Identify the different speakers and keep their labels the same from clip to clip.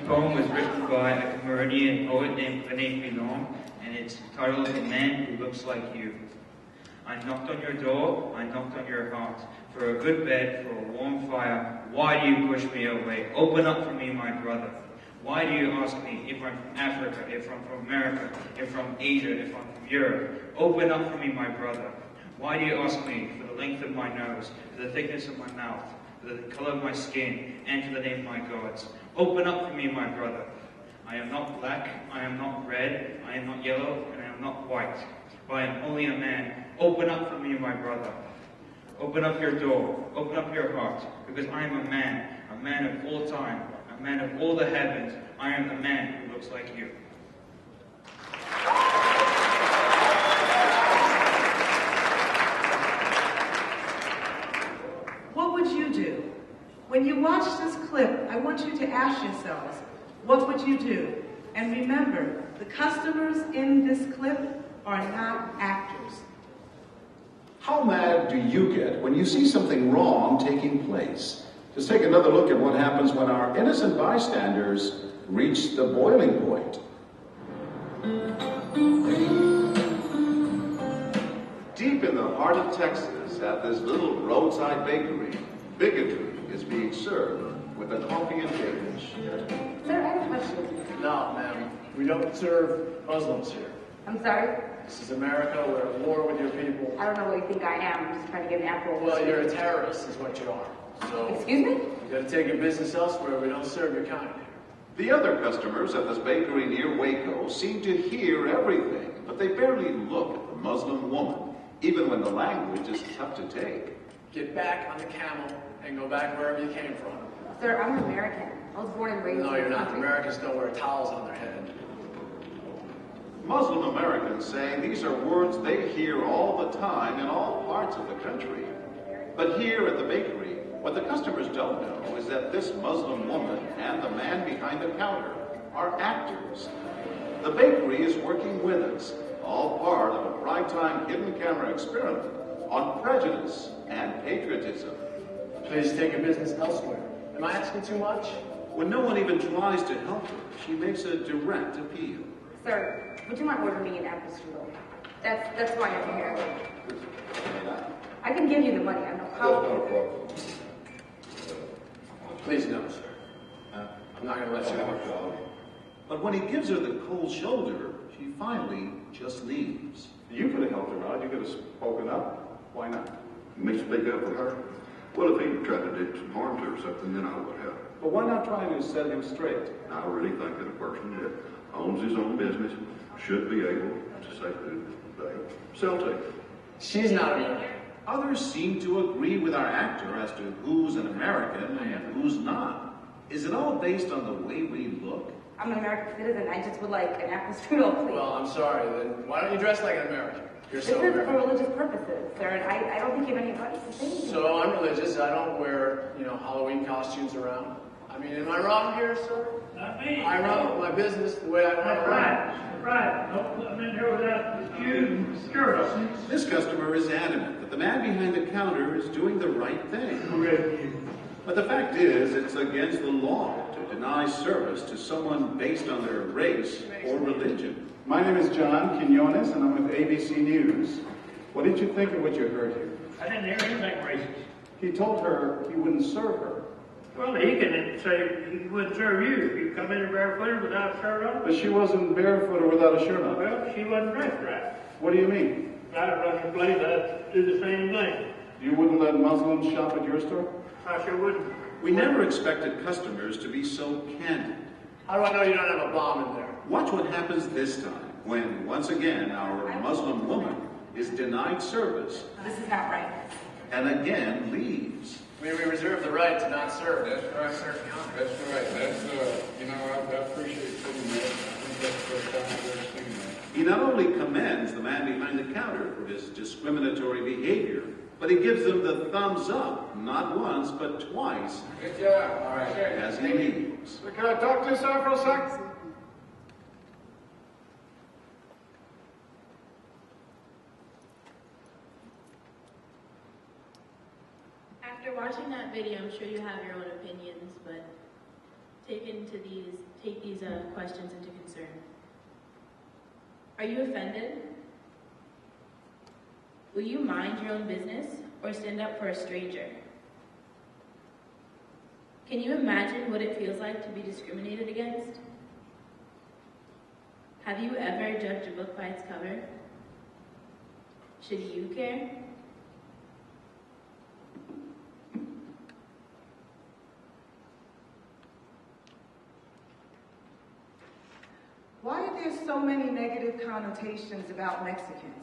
Speaker 1: poem was written by a Cameroonian poet named René Pilon, and it's titled A Man Who Looks Like You. I knocked on your door, I knocked on your heart. For a good bed, for a warm fire, why do you push me away? Open up for me, my brother. Why do you ask me if I'm from Africa, if I'm from America, if from Asia, if I'm from Europe? Open up for me, my brother. Why do you ask me for the length of my nose, for the thickness of my mouth, for the color of my skin, and for the name of my gods? Open up for me, my brother. I am not black, I am not red, I am not yellow, and I am not white, but I am only a man. Open up for me, my brother. Open up your door, open up your heart, because I am a man of all time, a man of all the heavens. I am the man who looks like you.
Speaker 2: What would you do? When you watch this clip, I want you to ask yourselves, what would you do? And remember, the customers in this clip are not actors.
Speaker 3: How mad do you get when you see something wrong taking place? Just take another look at what happens when our innocent bystanders reach the boiling point. Deep in the heart of Texas, at this little roadside bakery, bigotry is being served with a coffee and bacon.
Speaker 4: Sir, I have a question.
Speaker 5: No, ma'am. We don't serve Muslims here.
Speaker 4: I'm sorry?
Speaker 5: This is America. We're at war with your people.
Speaker 4: I don't know what you think I am. I'm just trying to get an apple.
Speaker 5: Well, you're a terrorist is what you are. So,
Speaker 4: excuse me?
Speaker 5: You gotta take your business elsewhere. We don't serve your kind here.
Speaker 3: The other customers at this bakery near Waco seem to hear everything, but they barely look at the Muslim woman, even when the language is tough to take.
Speaker 5: Get back on the camel and go back wherever you came from.
Speaker 4: Sir, I'm American. I was born and raised in
Speaker 5: No, you're
Speaker 4: this
Speaker 5: not.
Speaker 4: country.
Speaker 5: Americans don't wear towels on their head.
Speaker 3: Muslim Americans say these are words they hear all the time in all parts of the country. But here at the bakery, what the customers don't know is that this Muslim woman and the man behind the counter are actors. The bakery is working with us, all part of a primetime hidden camera experiment on prejudice and patriotism.
Speaker 5: Please take your business elsewhere. Am I asking too much?
Speaker 3: When no one even tries to help her, she makes a direct appeal.
Speaker 4: Sir, would you mind ordering me an apple strudel? That's why I'm here. I can give you the money. I know how.
Speaker 5: Please no, sir. I'm not going to let you go.
Speaker 3: But when he gives her the cold shoulder, she finally just leaves.
Speaker 6: You could have helped her out. You could have spoken up. Why not?
Speaker 7: Me speak up for her? Well, if he tried to do some harm to her or something, then I would have.
Speaker 6: But why not try to set him straight?
Speaker 7: I really think that a person that owns his own business should be able to say that they sell to.
Speaker 5: She's not American.
Speaker 3: Others seem to agree with our actor as to who's an American and who's not. Is it all based on the way we look?
Speaker 4: I'm an American citizen. I just would like an apple strudel, please.
Speaker 5: Well, I'm sorry. Then why don't you dress like an American? You're
Speaker 4: This
Speaker 5: so
Speaker 4: is for
Speaker 5: American.
Speaker 4: religious purposes, sir, and I don't think you have any right to say anything.
Speaker 5: So I'm religious. I don't wear, Halloween costumes around. I mean, am I wrong here, sir?
Speaker 8: Not me.
Speaker 5: I run my business the way I want to run.
Speaker 8: Right. Don't come in here without the shoes and skirts.
Speaker 3: This customer is adamant that the man behind the counter is doing the right thing. But the fact is, it's against the law to deny service to someone based on their race or religion.
Speaker 6: My name is John Quinones, and I'm with ABC News. What did you think of what you heard here?
Speaker 8: I didn't hear anything racist.
Speaker 6: He told her he wouldn't serve her.
Speaker 8: Well, he can say he wouldn't serve you if you come in here barefooted without a shirt on.
Speaker 6: But she wasn't barefoot or without a shirt on.
Speaker 8: Well, she wasn't dressed right.
Speaker 6: What do you mean?
Speaker 8: I run the place, I'd do the same thing.
Speaker 6: You wouldn't let Muslims shop at your store?
Speaker 8: I sure wouldn't.
Speaker 3: We never expected customers to be so candid.
Speaker 5: How do I know you don't have a bomb in there?
Speaker 3: Watch what happens this time when, once again, our Muslim woman is denied service
Speaker 4: This is not right.
Speaker 3: and again leaves.
Speaker 5: We reserve the right to not serve.
Speaker 9: That's right. That's right. That's, I appreciate seeing that. I think that's the first time I've ever seen that.
Speaker 3: He not only commends the man behind the counter for his discriminatory behavior, but he gives him the thumbs up, not once, but twice,
Speaker 9: Good job. All right.
Speaker 3: as he leaves.
Speaker 6: Can I talk to you, sir, for a sec?
Speaker 10: After watching that video, I'm sure you have your own opinions, but take these questions into concern. Are you offended? Will you mind your own business or stand up for a stranger? Can you imagine what it feels like to be discriminated against? Have you ever judged a book by its cover? Should you care?
Speaker 2: Why are there so many negative connotations about Mexicans?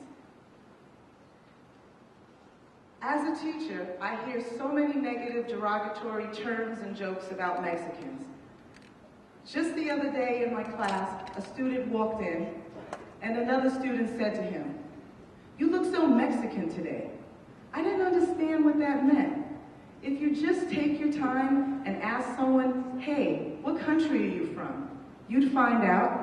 Speaker 2: As a teacher, I hear so many negative derogatory terms and jokes about Mexicans. Just the other day in my class, a student walked in and another student said to him, "You look so Mexican today." I didn't understand what that meant. If you just take your time and ask someone, "Hey, what country are you from?" you'd find out.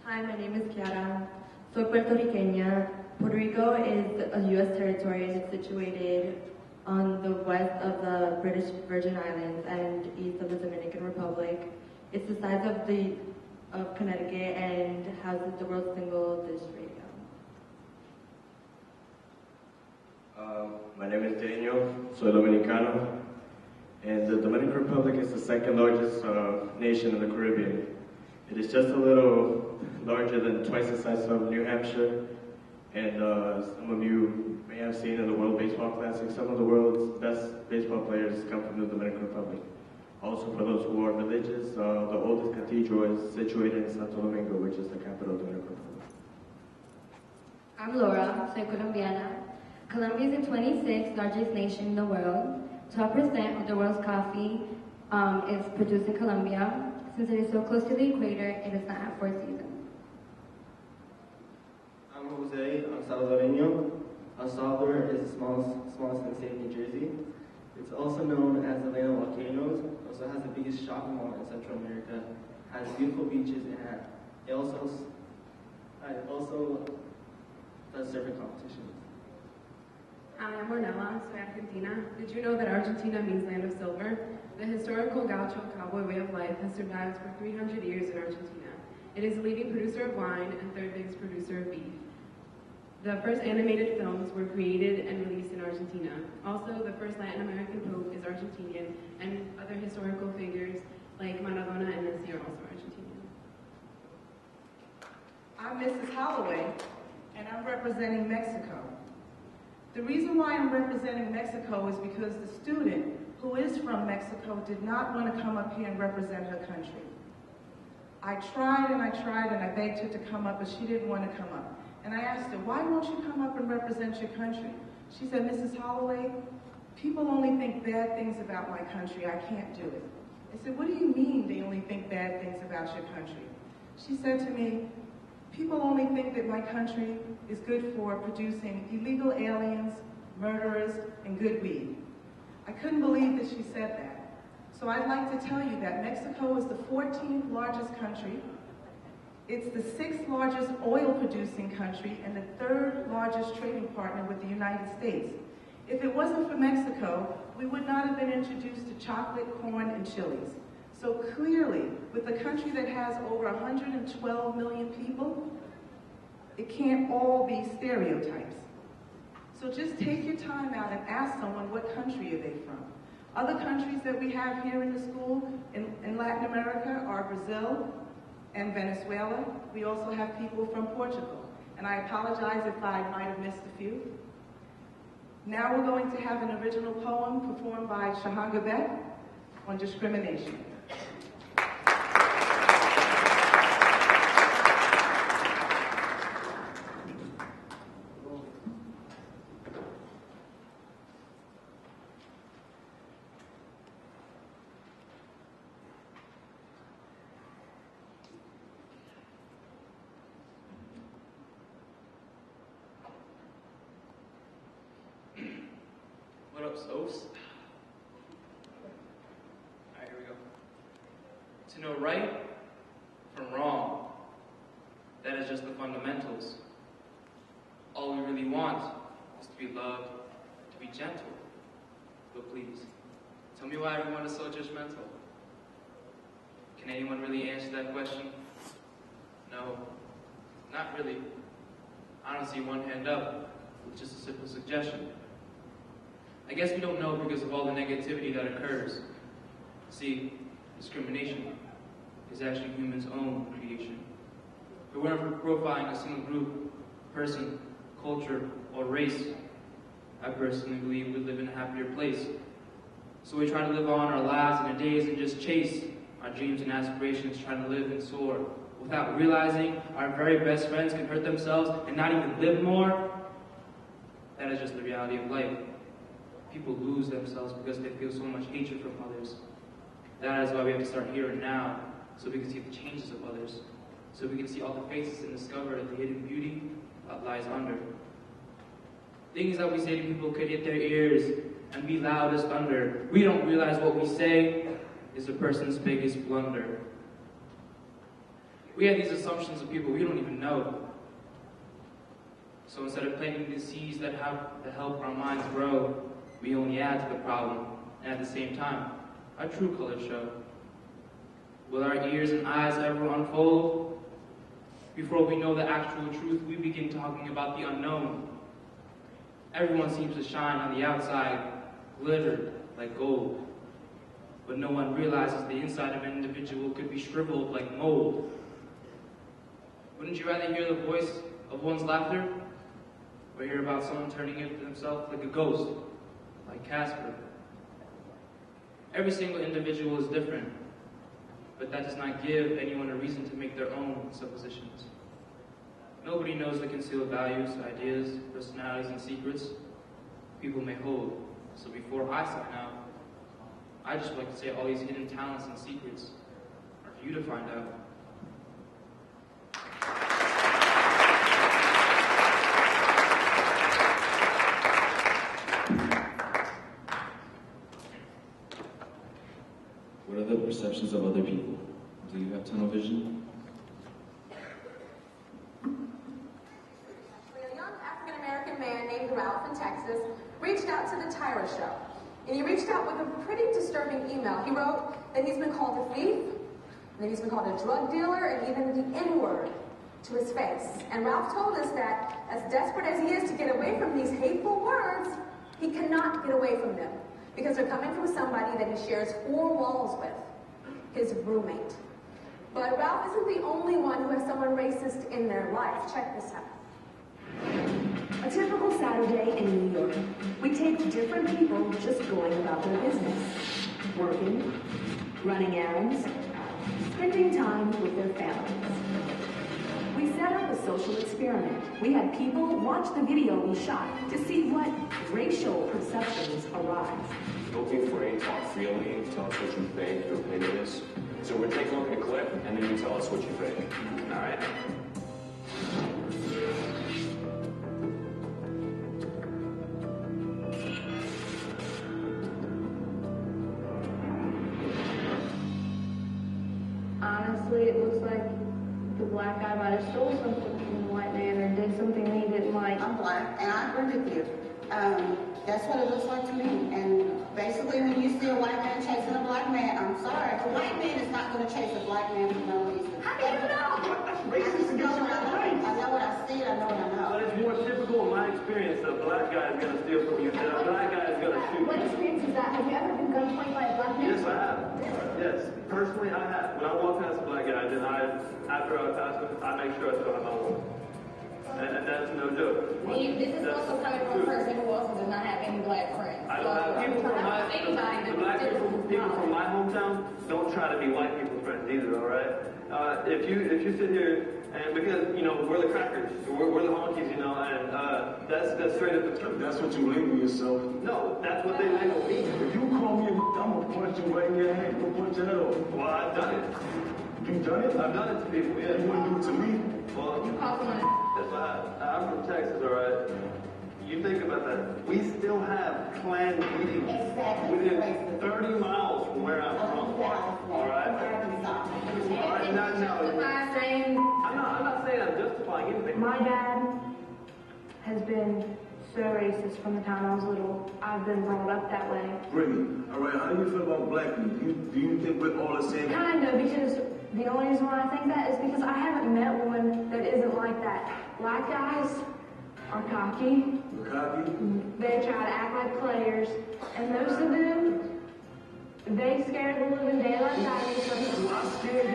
Speaker 11: Hi, my name is Kiara. Soy puertorriqueña. Puerto Rico is a U.S. territory and it's situated on the west of the British Virgin Islands and east of the Dominican Republic. It's the size of Connecticut and houses the world's single dish radio.
Speaker 12: My name is Daniel. Soy Dominicano. And the Dominican Republic is the second largest nation in the Caribbean. It is just a little larger than twice the size of New Hampshire. And some of you may have seen in the World Baseball Classic, some of the world's best baseball players come from the Dominican Republic. Also, for those who are religious, the oldest cathedral is situated in Santo Domingo, which is the capital of the Dominican Republic.
Speaker 13: I'm Laura, soy colombiana. Colombia is the 26th largest nation in the world. 12% of the world's coffee is produced in Colombia. Since it is so close to the equator, it does not have four seasons.
Speaker 14: I'm Jose, I'm Salvadoreño. El Salvador is the smallest state in New Jersey. It's also known as the land of volcanoes. It also has the biggest shopping mall in Central America. Has beautiful beaches and it also does surfing competitions.
Speaker 15: Hi, I'm Ornella, soy Argentina. Did you know that Argentina means land of silver? The historical gaucho cowboy way of life has survived for 300 years in Argentina. It is the leading producer of wine and third biggest producer of beef. The first animated films were created and released in Argentina. Also, the first Latin American pope is Argentinian, and other historical figures like Maradona and Messi are also Argentinian.
Speaker 2: I'm Mrs. Holloway, and I'm representing Mexico. The reason why I'm representing Mexico is because the student who is from Mexico did not want to come up here and represent her country. I tried and I begged her to come up, but she didn't want to come up. And I asked her, "Why won't you come up and represent your country?" She said, "Mrs. Holloway, people only think bad things about my country. I can't do it." I said, "What do you mean they only think bad things about your country?" She said to me, "People only think that my country is good for producing illegal aliens, murderers, and good weed." I couldn't believe that she said that. So I'd like to tell you that Mexico is the 14th largest country. It's the 6th largest oil producing country and the 3rd largest trading partner with the United States. If it wasn't for Mexico, we would not have been introduced to chocolate, corn, and chilies. So clearly, with a country that has over 112 million people, it can't all be stereotypes. So just take your time out and ask someone, what country are they from? Other countries that we have here in the school in Latin America are Brazil and Venezuela. We also have people from Portugal. And I apologize if I might have missed a few. Now we're going to have an original poem performed by Shahan Gabet on discrimination.
Speaker 16: What up, Sos? Alright, here we go. To know right from wrong, that is just the fundamentals. All we really want is to be loved, to be gentle. But please, tell me why everyone is so judgmental. Can anyone really answer that question? No, not really. I don't see one hand up. It's just a simple suggestion. I guess we don't know because of all the negativity that occurs. See, discrimination is actually humans' own creation. If we weren't profiling a single group, person, culture, or race, I personally believe we'd live in a happier place. So we try to live on our lives and our days and just chase our dreams and aspirations, trying to live and soar, without realizing our very best friends can hurt themselves and not even live more. That is just the reality of life. People lose themselves because they feel so much hatred from others. That is why we have to start here and now, so we can see the changes of others, so we can see all the faces and discover the hidden beauty that lies under. Things that we say to people could hit their ears and be loud as thunder. We don't realize what we say is a person's biggest blunder. We have these assumptions of people we don't even know. So instead of planting the seeds that help our minds grow, we only add to the problem, and at the same time, our true colors show. Will our ears and eyes ever unfold? Before we know the actual truth, we begin talking about the unknown. Everyone seems to shine on the outside, glittered like gold. But no one realizes the inside of an individual could be shriveled like mold. Wouldn't you rather hear the voice of one's laughter, or hear about someone turning into themselves like a ghost, like Casper? Every single individual is different, but that does not give anyone a reason to make their own suppositions. Nobody knows the concealed values, ideas, personalities, and secrets people may hold. So before I sign out, I just like to say all these hidden talents and secrets are for you to find out.
Speaker 17: What are the perceptions of other people? Do you have tunnel vision?
Speaker 18: A young African-American man named Ralph in Texas reached out to the Tyra Show. And he reached out with a pretty disturbing email. He wrote that he's been called a thief, that he's been called a drug dealer, and even the N-word to his face. And Ralph told us that as desperate as he is to get away from these hateful words, he cannot get away from them because they're coming from somebody that he shares 4 walls with, his roommate. But Ralph isn't the only one who has someone racist in their life. Check this out.
Speaker 19: A typical Saturday in New York. We take different people just going about their business. Working, running errands, spending time with their families. We set up a social experiment. We had people watch the video we shot to see what racial perceptions arise.
Speaker 20: Don't be afraid, talk freely, tell us what you think, your opinion is. So we're taking a look at a clip, and then you tell us what you think. All right?
Speaker 13: Honestly, it looks like the black guy might have stole something from the white man or did something he didn't like.
Speaker 21: I'm black, and I agree with you. That's what it looks like to me. And basically, when you see a white man chasing a black man, I'm sorry, a white man is not going to chase a black man for no reason. How do you know? That's racist against black race. I know what I see, I know what I know.
Speaker 22: But it's more typical in my experience that a black guy is going to steal from you than a black guy is going to shoot.
Speaker 13: What experience is that? Have you ever been gunpoint by a black man?
Speaker 22: Yes, I have. Yes, personally, I have. When I walk past a black guy, then after I pass him, I make sure I still have my wallet. And that's no joke.
Speaker 4: This is also coming from a person who also does not have any black friends.
Speaker 22: I don't have people from my the black people from my hometown don't try to be white people's friends either. All right. If you sit here and because you know we're the crackers, we're the honkies, you know, and that's straight up the truth.
Speaker 6: That's what you label yourself.
Speaker 22: No, that's what they label me.
Speaker 6: If you call me a I'm gonna punch you right in your head. I'm gonna punch your head off.
Speaker 22: Well, I've done it.
Speaker 6: You've done it?
Speaker 22: I've done it to people. Yeah.
Speaker 6: You wouldn't do it to me.
Speaker 22: Well,
Speaker 4: You call someone
Speaker 22: that's why I'm from Texas, all right? You think about that. We still have clan meetings within 30 miles from where I'm from. All right? All right, no. I'm not saying I'm justifying anything.
Speaker 13: My dad has been
Speaker 1: so racist from the time I was little. I've been brought up that way.
Speaker 7: Brittany, all right, how do you feel about black people? Do you think we're all the same?
Speaker 1: Kind of, because the only reason why I think that is because I haven't met one that isn't like that. Black guys are cocky.
Speaker 7: We're cocky?
Speaker 1: They try to act like players, and most of them, they scare the living daylights out of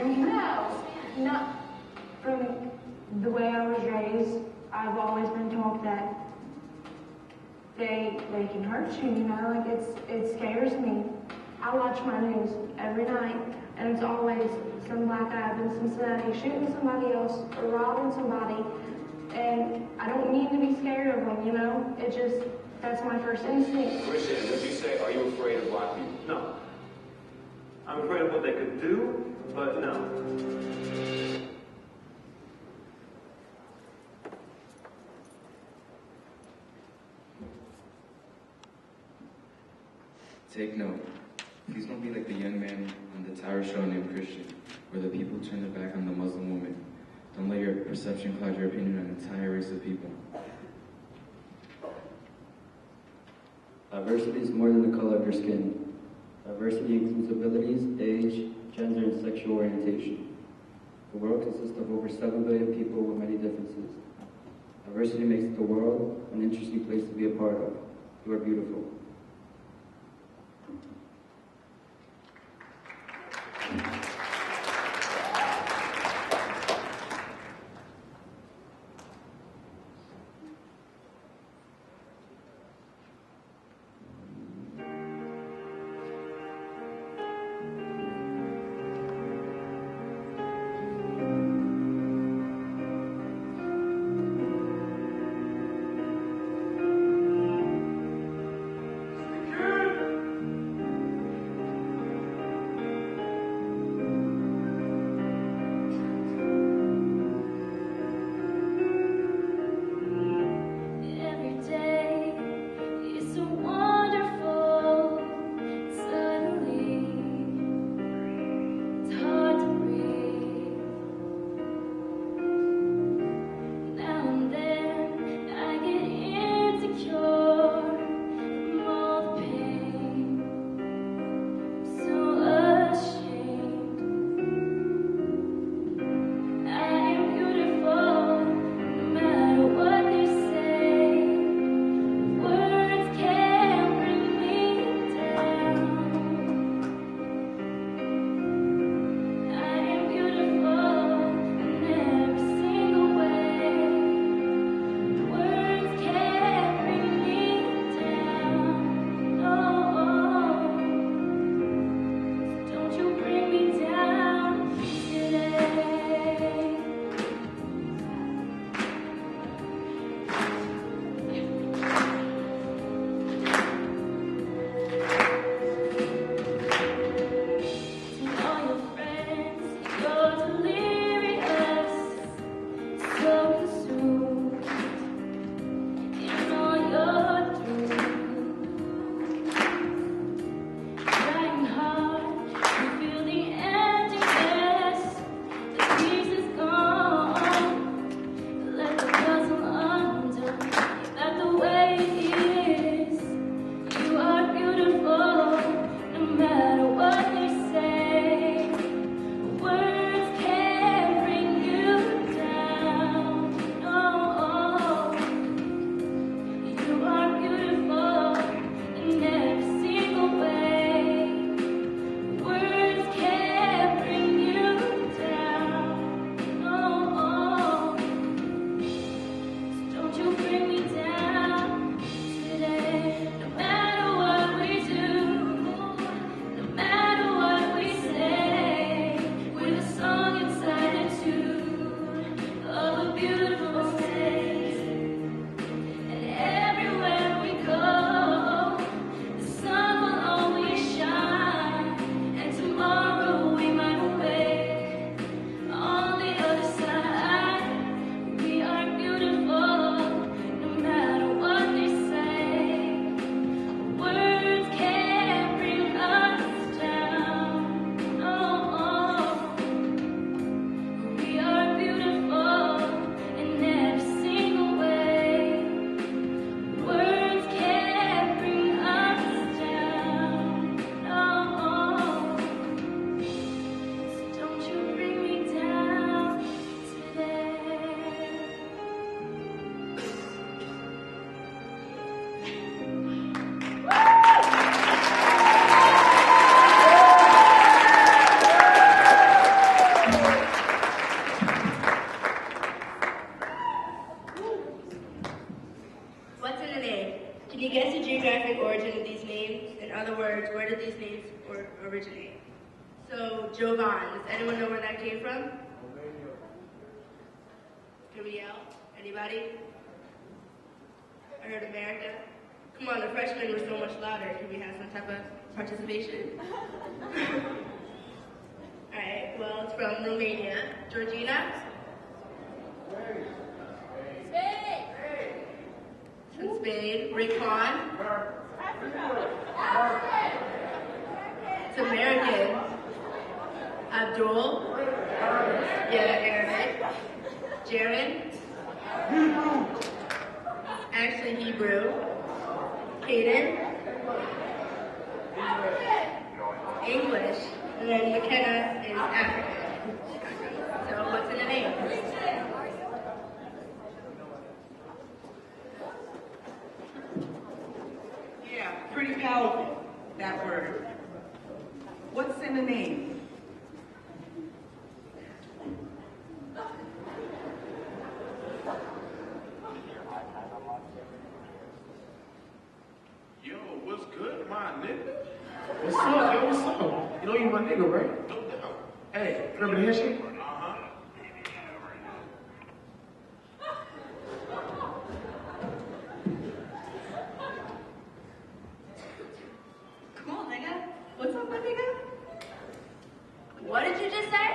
Speaker 1: me. No, not from the way I was raised. I've always been taught that they can hurt you, you know, like it scares me. I watch my news every night, and it's always some black guy up in Cincinnati shooting somebody else or robbing somebody, and I don't mean to be scared of them, you know. It just, that's my first instinct.
Speaker 20: Christian, would you say, are you afraid of black people?
Speaker 22: No. I'm afraid of what they could do, but no.
Speaker 17: Take note. Please don't be like the young man on the Tower show named Christian, where the people turn their back on the Muslim woman. Don't let your perception cloud your opinion on an entire race of people.
Speaker 23: Diversity is more than the color of your skin. Diversity includes abilities, age, gender, and sexual orientation. The world consists of over 7 billion people with many differences. Diversity makes the world an interesting place to be a part of. You are beautiful.
Speaker 5: did these names originate? So, Jovan, does anyone know where that came from? Can we yell? Anybody? I heard America. Come on, the freshmen were so much louder. Can we have some type of participation? Alright, well, it's from Romania. Georgina? Spain! It's from Spain. Rickon? It's American. Abdul? Yeah, Arabic. Jared? Actually Hebrew. Caden? English. And then McKenna is African. So what's in the name?
Speaker 2: Yeah, pretty powerful, that word. What's in the name?
Speaker 8: Yo, what's good, my nigga?
Speaker 9: What's up, yo? What's up? You know you my nigga, right?
Speaker 8: No doubt.
Speaker 9: Hey, remember the handshake?
Speaker 5: Come on, nigga. What's up, my nigga? What did you just say?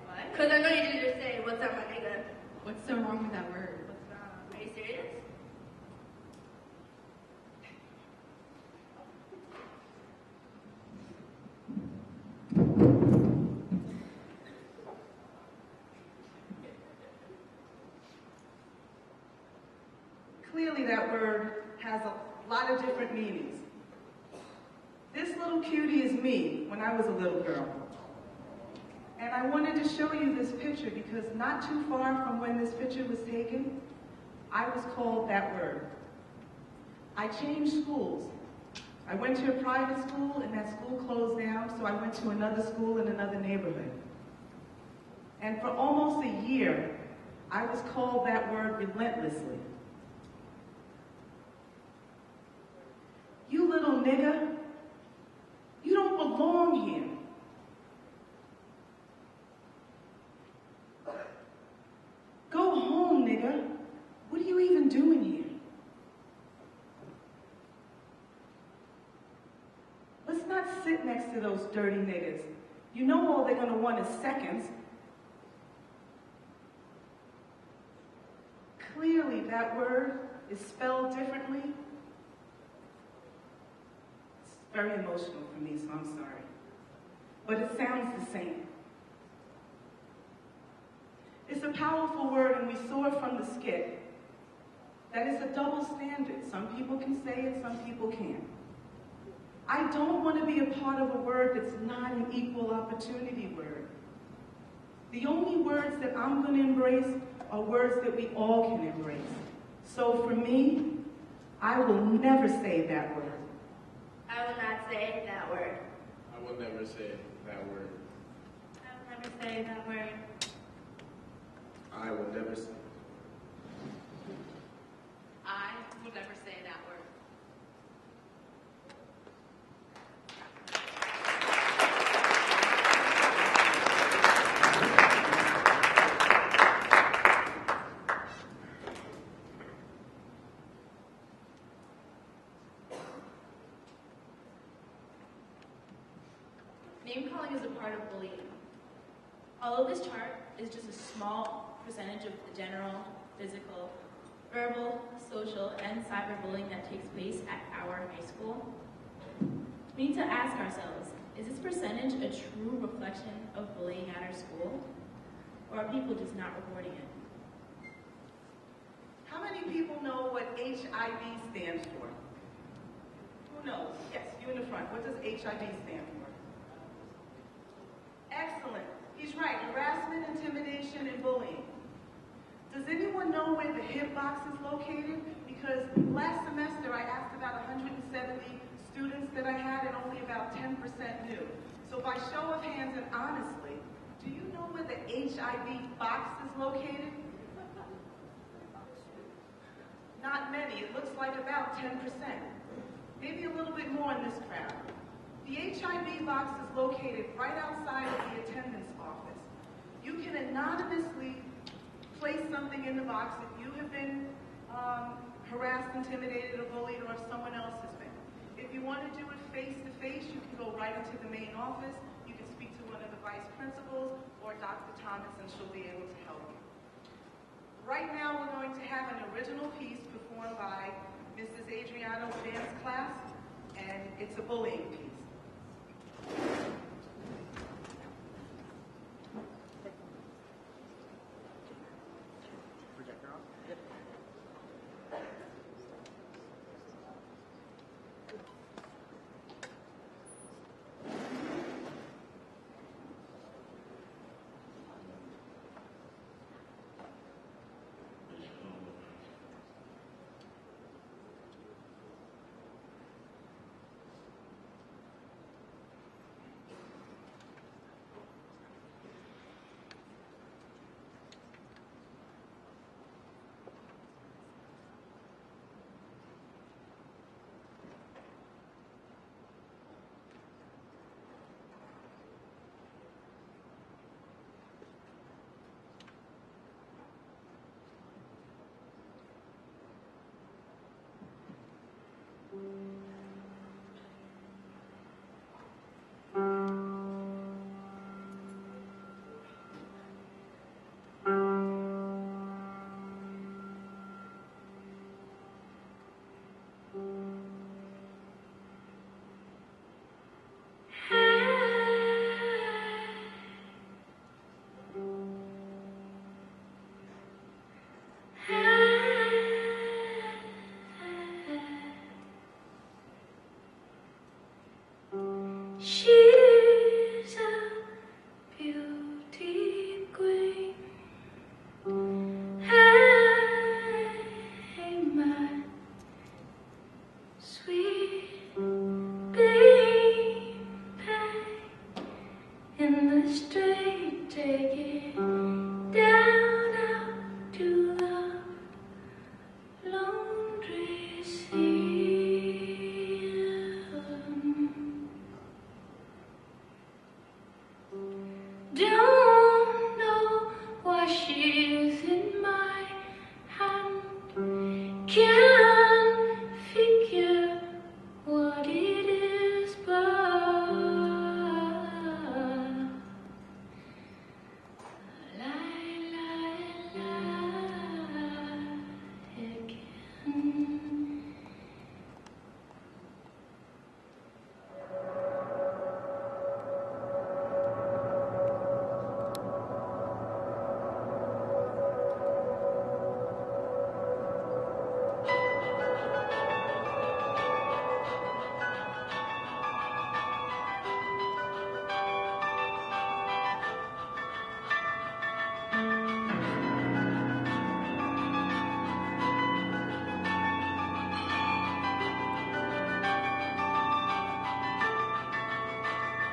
Speaker 5: What? Because I know you didn't just say, what's up, my nigga.
Speaker 15: What's so wrong with that word?
Speaker 5: What's wrong? Are you serious?
Speaker 2: Clearly that word has a lot of different meanings. This little cutie is me when I was a little girl. And I wanted to show you this picture because not too far from when this picture was taken, I was called that word. I changed schools. I went to a private school and that school closed down, so I went to another school in another neighborhood. And for almost a year, I was called that word relentlessly. You little nigga, you don't belong here. Go home, nigga. What are you even doing here? Let's not sit next to those dirty niggas. You know all they're gonna want is seconds. Clearly that word is spelled differently. It's very emotional for me, so I'm sorry. But it sounds the same. It's a powerful word, and we saw it from the skit. That is a double standard. Some people can say it, some people can't. I don't want to be a part of a word that's not an equal opportunity word. The only words that I'm going to embrace are words that we all can embrace. So for me, I will never say that word.
Speaker 5: I will not say that word.
Speaker 9: I will never say that word.
Speaker 5: I will never say that word.
Speaker 9: I will never say.
Speaker 15: I will never say that word.
Speaker 10: Name calling is a part of bullying. Although this chart is just a small percentage of the general, physical, verbal, social, and cyberbullying that takes place at our high school, we need to ask ourselves, is this percentage a true reflection of bullying at our school? Or are people just not reporting it?
Speaker 2: How many people know what HIV stands for? Who knows? Yes, you in the front. What does HIV stand for? Excellent. He's right. Harassment, intimidation, and bullying. Does anyone know where the hip box is located? Because last semester I asked about 170 students that I had and only about 10% knew. So by show of hands and honestly, do you know where the HIV box is located? Not many. It looks like about 10%. Maybe a little bit more in this crowd. The HIV box is located right outside of the attendance office. You can anonymously place something in the box if you have been harassed, intimidated, or bullied, or if someone else has been. If you want to do it face-to-face, you can go right into the main office. You can speak to one of the vice principals or Dr. Thomas, and she'll be able to help you. Right now, we're going to have an original piece performed by Mrs. Adriano's dance class, and it's a bullying piece.
Speaker 3: She's a beauty queen. Hey, my sweet baby, in the street, take it down out to the laundry scene. Don't know why she's in my hand. Can't figure what it is, but again.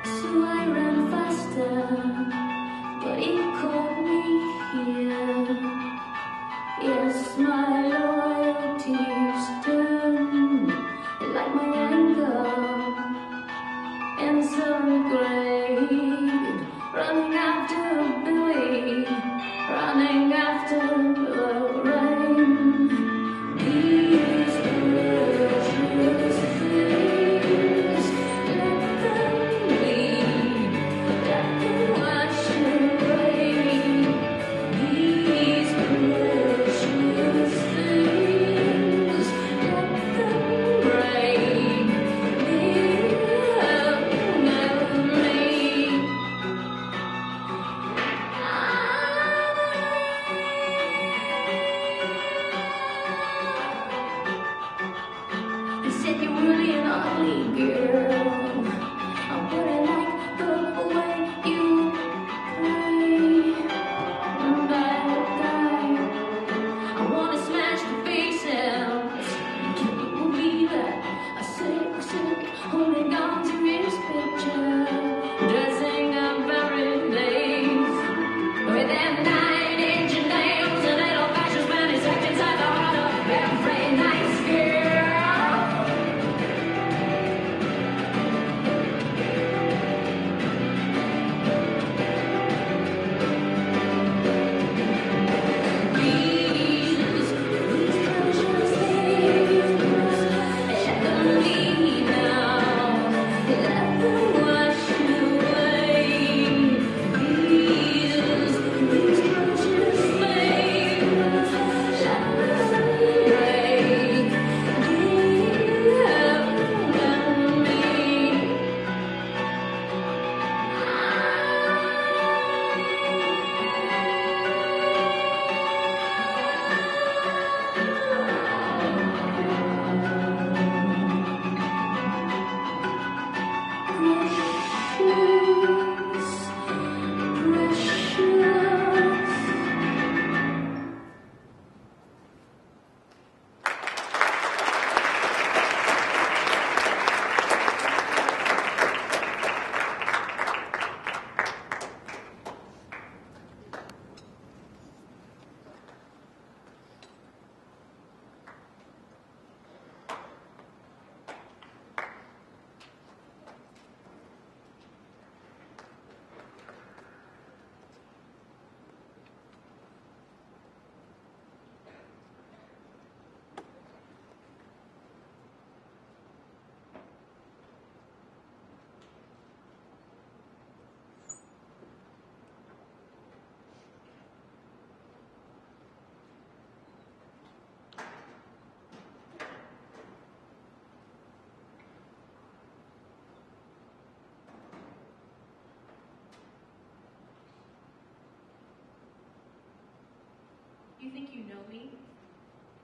Speaker 3: So I ran faster, but it caught me here. Yes, my loyalty's turned like my anger in some grave. Running after Billy, running after the rain. These precious things, let them bleed, let them wash away. These precious things, let them break, never me.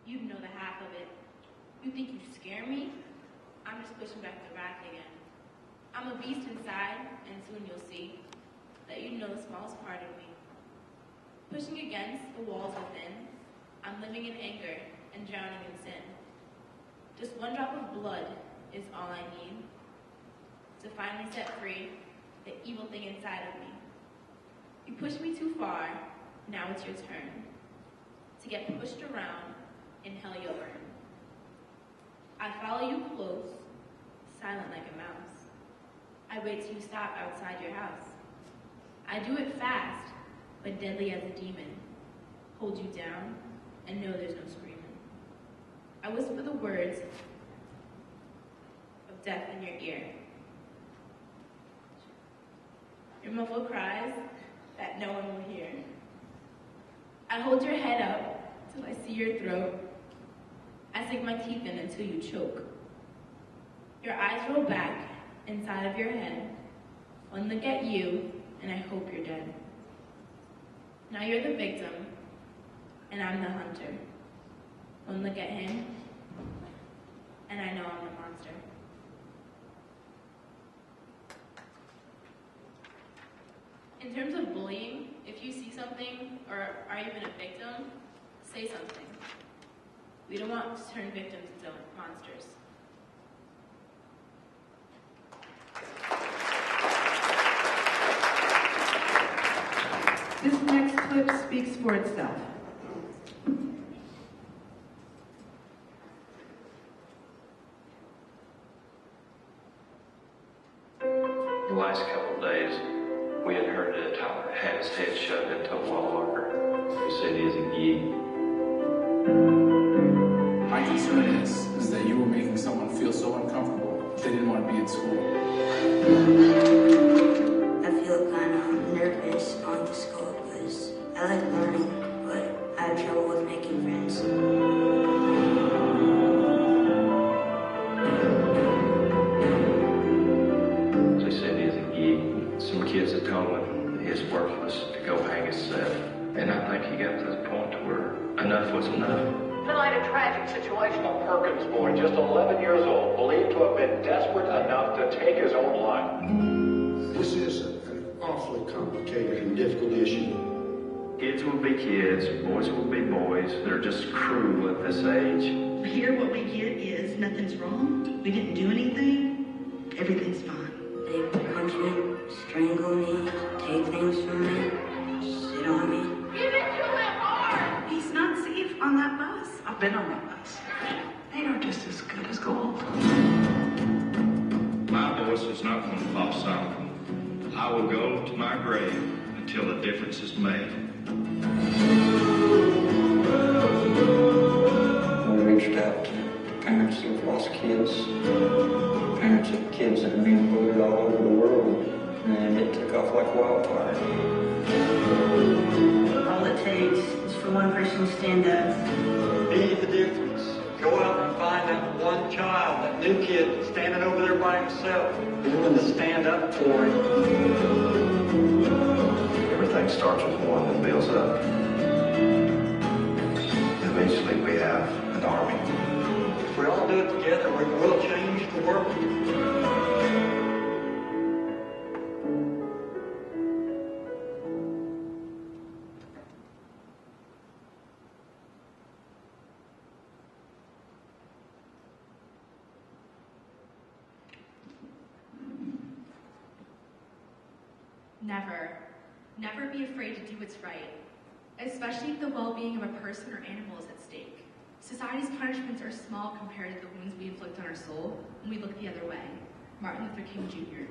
Speaker 10: You know the half of it. You think you scare me? I'm just pushing back the wrath again. I'm a beast inside, and soon you'll see that you know the smallest part of me. Pushing against the walls within, I'm living in anger and drowning in sin. Just one drop of blood is all I need to finally set free the evil thing inside of me. You pushed me too far, now it's your turn to get pushed around in hell you'll burn. I follow you close, silent like a mouse. I wait till you stop outside your house. I do it fast, but deadly as a demon. Hold you down and know there's no screaming. I whisper the words of death in your ear. Your muffled cries that no one will hear. I hold your head up till I see your throat. I sink my teeth in until you choke. Your eyes roll back inside of your head. One look at you, and I hope you're dead. Now you're the victim, and I'm the hunter. One look at him, and I know I'm the monster. In terms of bullying, if you see something or are even a victim, say something. We don't want to turn victims into monsters.
Speaker 2: This next clip speaks for itself.
Speaker 11: The last couple of days, we had heard that Tyler had his head shoved into a wall locker. He said he is a geek.
Speaker 9: My concern is that you were making someone feel so uncomfortable they didn't want to be in school.
Speaker 12: I feel kind of nervous going to school because I like learning, but I have trouble with making friends.
Speaker 11: They said he is a geek. Some kids had told him that he was worthless to go hang himself. And I think he got to the point to where enough was enough.
Speaker 14: Tonight, a tragic situation. A Perkins boy, just 11 years old, believed to have been desperate enough to take his own life.
Speaker 24: This is an awfully complicated and difficult issue.
Speaker 11: Kids will be kids, boys will be boys. They're just cruel at this age.
Speaker 25: Here, what we get is nothing's wrong. We didn't do anything. Everything's fine.
Speaker 12: They punch me, strangle me, take things from me, sit on me.
Speaker 25: Give it to him hard! He's not safe on that bus. I've been on that bus. They are just as good as gold.
Speaker 11: My voice is not going to fall silent. I will go to my grave until a difference is made.
Speaker 23: We reached out to parents of lost kids, parents of kids that are being bullied all over the world, and it took off like wildfire.
Speaker 25: All it takes is for one person to stand up.
Speaker 26: Be the difference. Go out and find that one child, that new kid standing over there by himself, willing to stand up for him.
Speaker 11: Everything starts with one that builds up. Eventually we have an army.
Speaker 26: If we all do it together, we will change the world.
Speaker 27: Never be afraid to do what's right, especially if the well-being of a person or animal is at stake. Society's punishments are small compared to the wounds we inflict on our soul when we look the other way. Martin Luther King, Jr.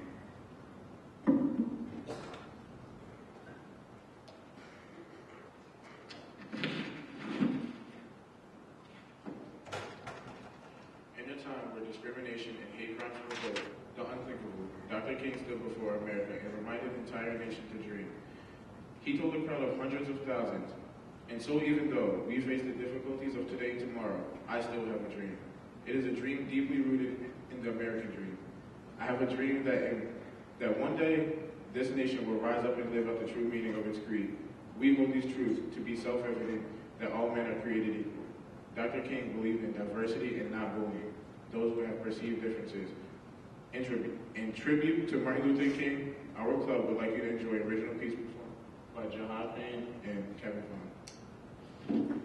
Speaker 9: In a time where discrimination and hate crimes were the unthinkable, Dr. King stood before America and reminded the entire nation to dream. He told a crowd of hundreds of thousands, and so even though we face the difficulties of today and tomorrow, I still have a dream. It is a dream deeply rooted in the American dream. I have a dream that one day this nation will rise up and live out the true meaning of its creed. We hold these truths to be self-evident that all men are created equal. Dr. King believed in diversity and not bullying those who have perceived differences. In tribute to Martin Luther King, our club would like you to enjoy original piece performed by Jahad Payne and Kevin Vaughn.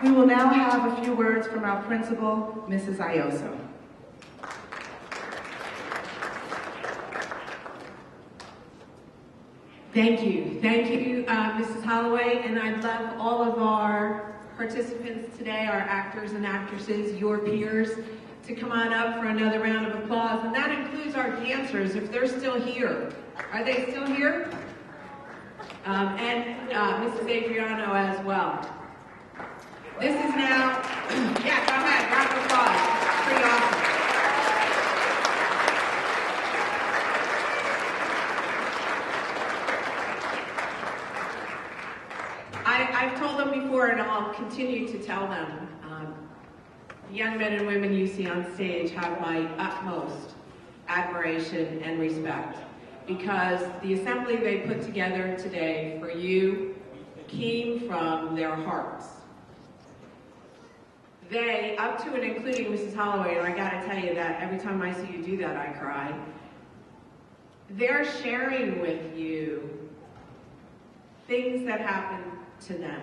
Speaker 2: We will now have a few words from our principal, Mrs. Ioso.
Speaker 4: Thank you, Mrs. Holloway, and I'd love all of our participants today, our actors and actresses, your peers, to come on up for another round of applause, and that includes our dancers, if they're still here. Are they still here? And Mrs. Adriano as well. This is now, yeah, go ahead, round of applause. Pretty awesome. I've told them before, and I'll continue to tell them, the young men and women you see on stage have my utmost admiration and respect, because the assembly they put together today for you came from their hearts. They, up to and including Mrs. Holloway, and I gotta tell you that every time I see you do that, I cry, they're sharing with you things that happen to them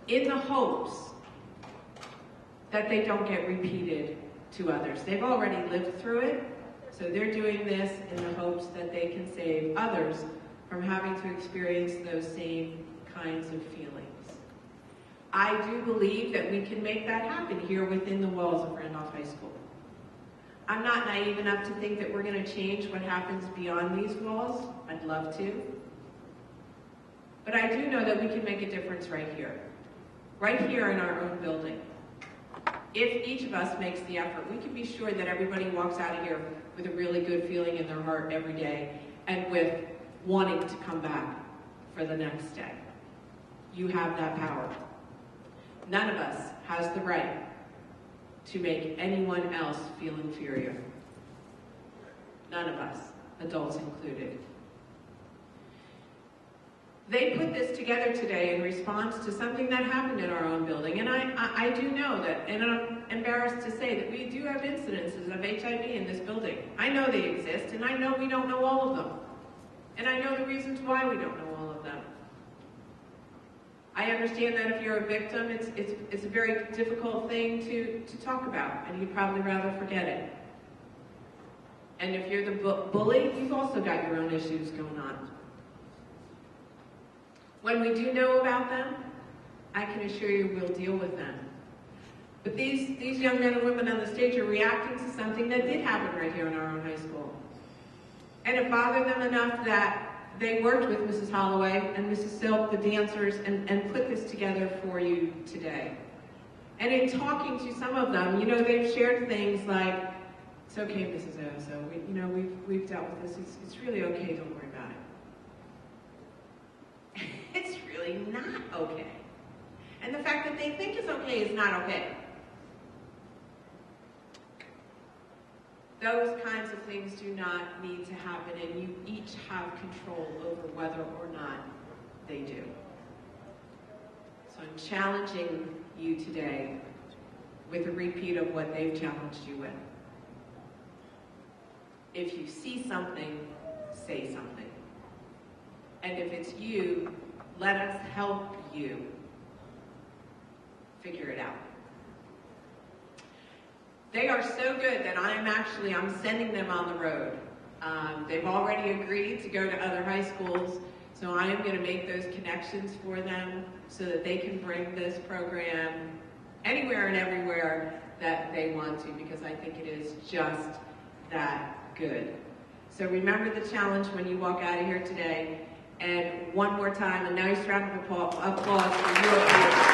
Speaker 4: in the hopes that they don't get repeated to others. They've already lived through it, so they're doing this in the hopes that they can save others from having to experience those same kinds of feelings. I do believe that we can make that happen here within the walls of Randolph High School. I'm not naive enough to think that we're going to change what happens beyond these walls. I'd love to. But I do know that we can make a difference right here in our own building. if each of us makes the effort, we can be sure that everybody walks out of here with a really good feeling in their heart every day and with wanting to come back for the next day. You have that power. None of us has the right to make anyone else feel inferior. None of us, adults included. They put this together today in response to something that happened in our own building. And I do know that, and I'm embarrassed to say that we do have incidences of HIV in this building. I know they exist, and I know we don't know all of them. And I know the reasons why we don't know all of them. I understand that if you're a victim, it's a very difficult thing to talk about, and you'd probably rather forget it. And if you're the bully, you've also got your own issues going on. When we do know about them, I can assure you we'll deal with them. But these young men and women on the stage are reacting to something that did happen right here in our own high school. And it bothered them enough that they worked with Mrs. Holloway and Mrs. Silk, the dancers, and put this together for you today. And in talking to some of them, you know, they've shared things like, it's okay, Mrs. Oso, we've dealt with this, it's really okay, don't worry about it. It's really not okay. And the fact that they think it's okay is not okay. Those kinds of things do not need to happen, and you each have control over whether or not they do. So I'm challenging you today with a repeat of what they've challenged you with. If you see something, say something. And if it's you, let us help you figure it out. They are so good that I'm sending them on the road. They've already agreed to go to other high schools, so I am going to make those connections for them so that they can bring this program anywhere and everywhere that they want to, because I think it is just that good. So remember the challenge when you walk out of here today. And one more time, a nice round of applause for you.